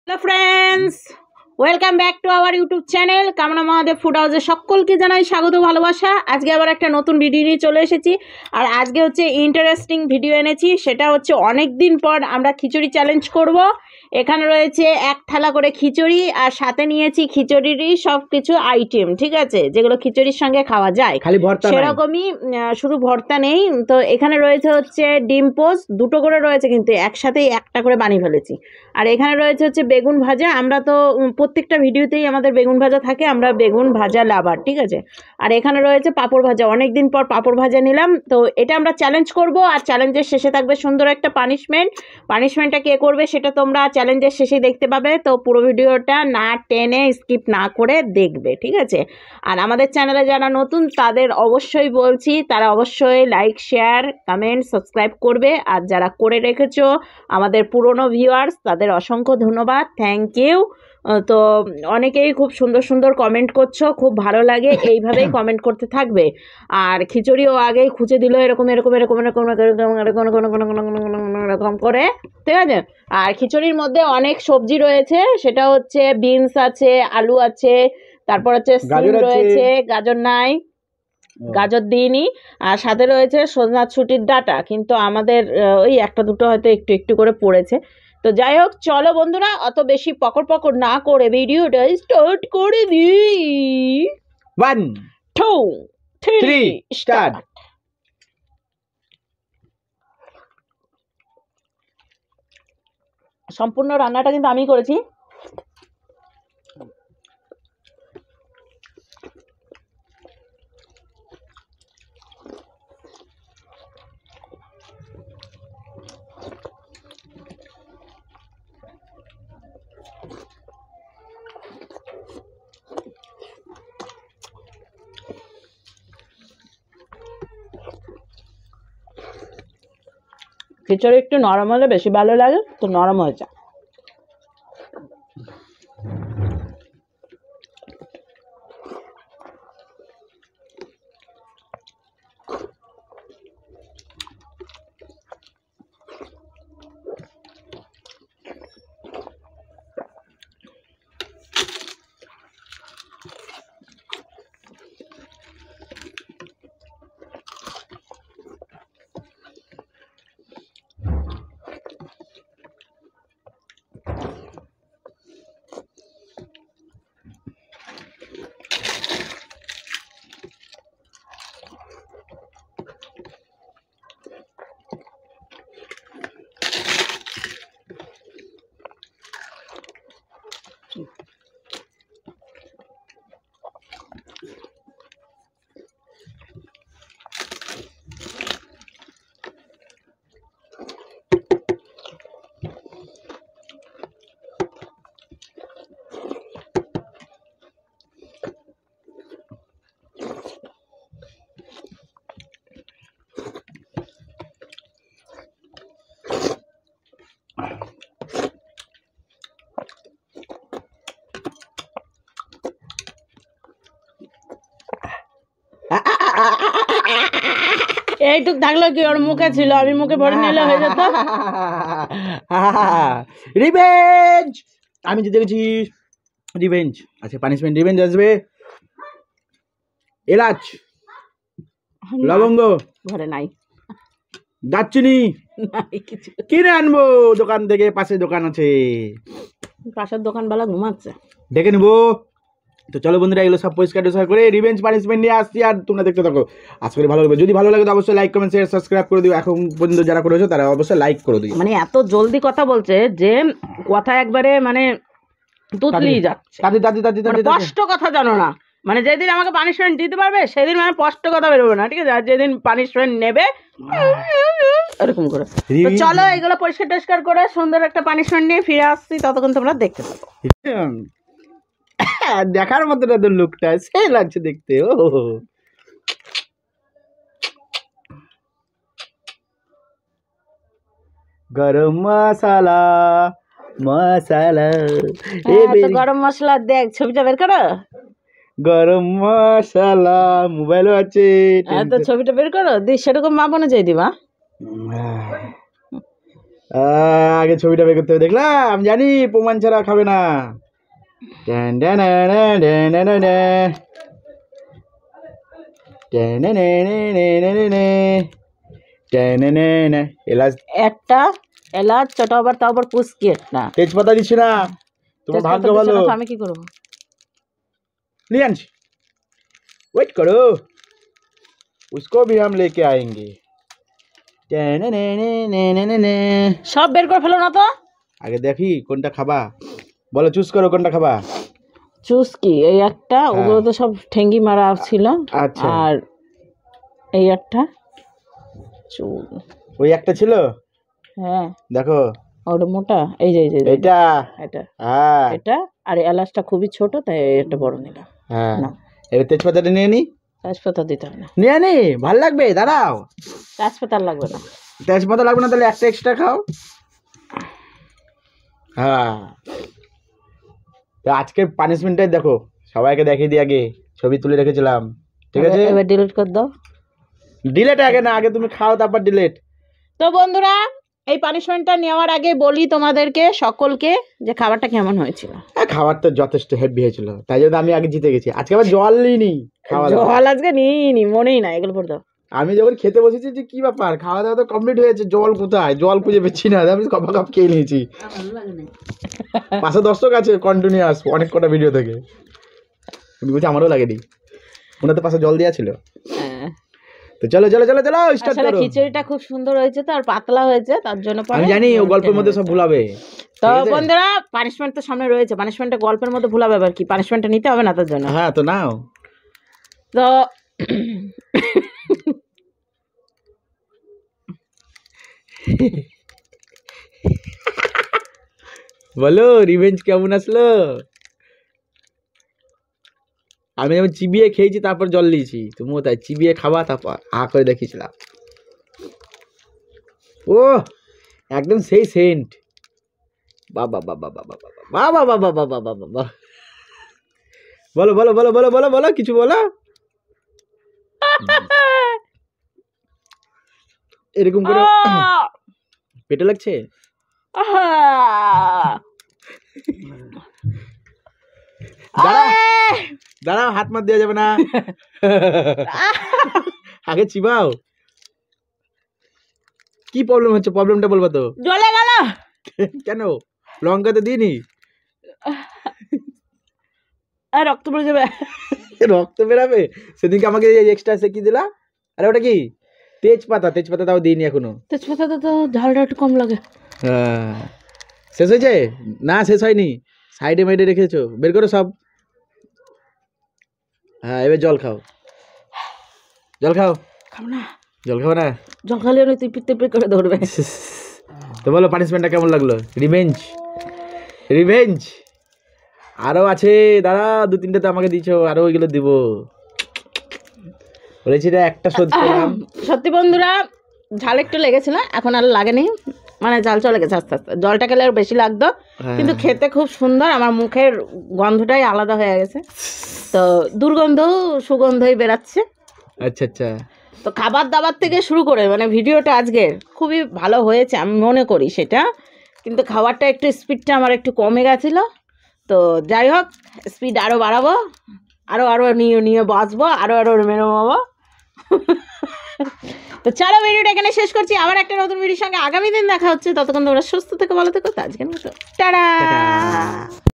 Hello friends, welcome back to our YouTube channel কামনা Mahadev food হাউসে সকলকে জানাই স্বাগত ভালোবাসা। আজকে আবার একটা নতুন ভিডিও নিয়ে চলে এসেছি। আর আজকে হচ্ছে ইন্টারেস্টিং ভিডিও এনেছি, সেটা হচ্ছে অনেক দিন পর আমরা খিচুড়ি চ্যালেঞ্জ করব। এখানে রয়েছে এক থালা করে খিচুড়ি, আর সাথে নিয়েছি খিচুড়িরই সব কিছু আইটেম, ঠিক আছে, যেগুলো খিচুড়ির সঙ্গে খাওয়া যায়, খালি ভর্তা সেরকমই। শুধু ভর্তা নেই তো, এখানে রয়েছে হচ্ছে ডিম পোস্ট দুটো করে রয়েছে, কিন্তু একসাথেই একটা করে বানিয়ে ফেলেছি। আর এখানে রয়েছে হচ্ছে বেগুন ভাজা। আমরা তো প্রত্যেকটা ভিডিওতেই আমাদের বেগুন ভাজা থাকে, আমরা বেগুন ভাজা লাভার, ঠিক আছে। আর এখানে রয়েছে পাঁপড় ভাজা, অনেক দিন পর পাঁপড় ভাজা নিলাম। তো এটা আমরা চ্যালেঞ্জ করব, আর চ্যালেঞ্জের শেষে থাকবে সুন্দর একটা পানিশমেন্টটা কে করবে সেটা তোমরা চ্যালেঞ্জের শেষে দেখতে পাবে। তো পুরো ভিডিওটা না টেনে স্কিপ না করে দেখবে, ঠিক আছে। আর আমাদের চ্যানেলে যারা নতুন তাদের অবশ্যই বলছি, তারা অবশ্যই লাইক, শেয়ার, কমেন্ট, সাবস্ক্রাইব করবে। আর যারা করে রেখেছো আমাদের পুরনো ভিউয়ার্স, তাদের অসংখ্য ধন্যবাদ, থ্যাংক ইউ। তো অনেকেই খুব সুন্দর সুন্দর কমেন্ট করছো, খুব ভালো লাগে, এইভাবেই কমেন্ট করতে থাকবে। আর খিচুড়িও আগেই খুঁজে দিল এরকম এরকম এরকম এরকম এরকম করে, ঠিক আছে। আর খিচুড়ির মধ্যে অনেক সবজি রয়েছে, সেটা হচ্ছে বিনস আছে, আলু আছে, তারপর হচ্ছে সিম রয়েছে, গাজর নাই, গাজর দিইনি। আর সাথে রয়েছে সজনা ছুটির ডাঁটা, কিন্তু আমাদের ওই একটা দুটো হয়তো একটু একটু করে পড়েছে। তো যাই হোক, চলো বন্ধুরা, অত বেশি পকড় পকড় না করে ভিডিওটা স্টার্ট করে দিই। 1 2 3 স্টার্ট। সম্পূর্ণ রান্নাটা কিন্তু আমি করেছি। খিচুড়ি একটু নরম হলে বেশি ভালো লাগে, তো নরম হয়েছে। এইটুক থাকলো কি, ওর মুখে ছিল, আমি মুখে ভরে নিলে হয়ে যেত। রিভেঞ্জ, আমি জিতে গেছি। রিভেঞ্জ আছে, পানিশমেন্ট রিভেঞ্জ আসবে। এলাচ, লবঙ্গ ঘরে নাই, দারচিনি কিছু কিনে আনবো দোকান থেকে, পাশে দোকান আছে, পাশের দোকানওয়ালা ঘুমাচ্ছে, দেখে নেবো। তো চলো বন্ধুরা, এগুলো সব পরিষ্কার করে রিভেঞ্জ পানিশমেন্ট নিয়ে আসছি, আর তোমরা দেখতে থাকো। আশা করি ভালো লাগবে। যদি ভালো লাগে তো অবশ্যই লাইক, কমেন্ট, শেয়ার, সাবস্ক্রাইব করে দিও। এখন পর্যন্ত যারা করেছো তারা অবশ্যই লাইক করে দিও। মানে এত জলদি কথা বলছে যে কথা একবারে মানে তুতলিয়ে যাচ্ছে। স্পষ্ট কথা জানো না, মানে যেদিন আমাকে পানিশমেন্ট দিতে পারবে সেদিন মানে স্পষ্ট কথা বেরোবে না, ঠিক আছে। আর যেদিন পানিশমেন্ট নেবে এরকম করে। তো চলো এগুলো পরিষ্কার টরিষ্কার করে সুন্দর একটা পানিশমেন্ট নিয়ে ফিরে আসছি, ততক্ষণ তোমরা দেখতে থাকো। দেখার মতো না তো লুকটা, সে লাগছে দেখতে। ও গরম মশলা মশলা, গরম মশলা দেখ, ছবিটা বের করো। গরম মশলা মোবাইলও আছে, তো ছবিটা বের করো, দি সেরকম মাপ অনুযায়ী দিবা। আগে ছবিটা বের করতে হবে, দেখলাম জানি প্রমাণ ছাড়া খাবে না। Dan Dan Dan Dan Dan Dan Dan Dan Dan Dan Dan. এলাচ একটা এলাচ ছোটা, আবার তাও আবার পুচকি একটা। তেজপাতা দিচ্ছি না, তোমার ভাগ্য ভালো। আমি কি করবো? নিয়ে আনছি, वेट करो, उसको भी हम लेके आएंगे। সব বের করে ফেলো না তো। আগে দেখি কোনটা খাবা, বলো চুজ করো কোনটা খাবা। চুজ কি? এই একটা, ওগুলো তো সব ঠেঙ্গি মারা ছিল। আচ্ছা, আর এই একটা চুল, ওই একটা ছিল। হ্যাঁ দেখো ওটা মোটা, এই যে এটা, এটা হ্যাঁ এটা। আর এলাচটা খুবই ছোট, তাই এটা বড় নিলাম। হ্যাঁ, না এবার তেজপাতাটা নিয়ে নি, তেজপাতা দিতে হবে না। নিয়ে নি, ভাল লাগবে, দাঁড়াও। তেজপাতা লাগবে না। তেজপাতা লাগবে না, তাহলে একটা এক্সট্রা খাও। হ্যাঁ, তো আজকের পানিশমেন্টটাই দেখো, সবাইকে দেখিয়ে দিই, আগে ছবি তুলে রেখেছিলাম, ঠিক আছে? এবার ডিলিট করে দাও। ডিলেট আগে না, আগে তুমি খাও তারপর ডিলেট। তো বন্ধুরা, এই পানিশমেন্টটা নেওয়ার আগে বলি তোমাদেরকে সকলকে যে খাবারটা কেমন হয়েছিল। হ্যাঁ, খাবার তো যথেষ্ট হেভি হয়েছিল, তাই জন্য আমি আগে জিতে গেছি। আজকে আবার জল নিইনি, খাওয়া দাওয়া জল আজকে নিইনি, মনেই না, এগুলো পড়ে দাও। আমি যখন খেতে বসেছি যে কি ব্যাপার, খাওয়া দাওয়া তো কমপ্লিট হয়েছে, জল কোথায়, জল খুঁজে পেয়েছি না, আমি কপা কাপ খেয়ে নিয়েছি। পাশে দর্শক আছে কন্টিনিউয়াস অনেক কটা ভিডিও থেকে, আমি বলছি আমারও লাগেনি, ওনাদের পাশে জল দেওয়া ছিল। তো চলো চলো চলো চলো স্টার্ট আসলে করো। খিচুড়িটা খুব সুন্দর হয়েছে তো, আর পাতলা হয়েছে, তার জন্য পরে আমি জানি ও গল্পের মধ্যে সব ভুলাবে। তো বন্ধুরা, পানিশমেন্ট তো সামনে রয়েছে, পানিশমেন্টটা গল্পের মধ্যে ভুলাবে, আবার কি পানিশমেন্টটা নিতে হবে না তার জন্য। হ্যাঁ তো নাও। তো বলো রিভেঞ্জ কেমন আসলো? আমি যেমন চিবিয়ে খেয়েছি তারপর জল দিয়েছি, তুমিও তাই চিবিয়ে খাবা তারপর করে দেখিয়েছিলাম। ও একদম সেই সেন্ট, বাবা বাবা বাবা বাবা বাবা বাবা বাবা বাবা। বলো বলো বলো বলো বলো বলো কিছু বলো। এরকম করে পেটে লাগছে? দাঁড়াও, হাত মার দেওয়া যাবে না, আগে চিবাও। কি প্রবলেম হচ্ছে, প্রবলেমটা বলবা তো। জ্বলে গেল কেন? লঙ্কা তো দিইনি। রক্ত পড়ে যাবে। রক্ত বেরাবে? সেদিনকে আমাকে এক্সট্রা সে কি দিলা? আরে ওটা কি? তেজপাতা, তেজপাতা তাও দিইনি এখনো। তেজপাতাটা তো ঝালটা একটু কম লাগে। শেষ হয়েছে? না শেষ হয়নি, সাইডে মাইডে রেখেছো, বের করো সব। হ্যাঁ এবার জল খাও, জল খাও। খাবো না। জল খাবো না? জল খালি অনেক তিপ্পি তিপ্পি করে ধরবে। তো বলো পানিশমেন্টটা কেমন লাগলো? রিভেঞ্জ, রিভেঞ্জ আরও আছে, দাঁড়া, 2-3টে তো আমাকে দিছো, আরও ওইগুলো দিব বলেছি না, একটা শোধ করলাম। সত্যি বন্ধুরা, ঝাল একটু লেগেছিল, এখন আর লাগেনি, মানে ঝাল চলে গেছে আস্তে আস্তে। জলটা খেলে আর বেশি লাগতো, কিন্তু খেতে খুব সুন্দর, আমার মুখের গন্ধটাই আলাদা হয়ে গেছে, তো দুর্গন্ধ সুগন্ধই বেরাচ্ছে। আচ্ছা আচ্ছা। তো খাবার দাবার থেকে শুরু করে মানে ভিডিওটা আজকের খুবই ভালো হয়েছে আমি মনে করি সেটা, কিন্তু খাবারটা একটু স্পিডটা আমার একটু কমে গেছিলো। তো যাই হোক, স্পিড আরও বাড়াবো, আরও নিয়ে বাঁচবো, আরও মেরোবো। তো চলো ভিডিওটা এখানে শেষ করছি, আবার একটা নতুন ভিডিওর সঙ্গে আগামী দিন দেখা হচ্ছে, ততক্ষণ তোমরা সুস্থ থেকে ভালো থেকো। তো আজকের মতো টাটা।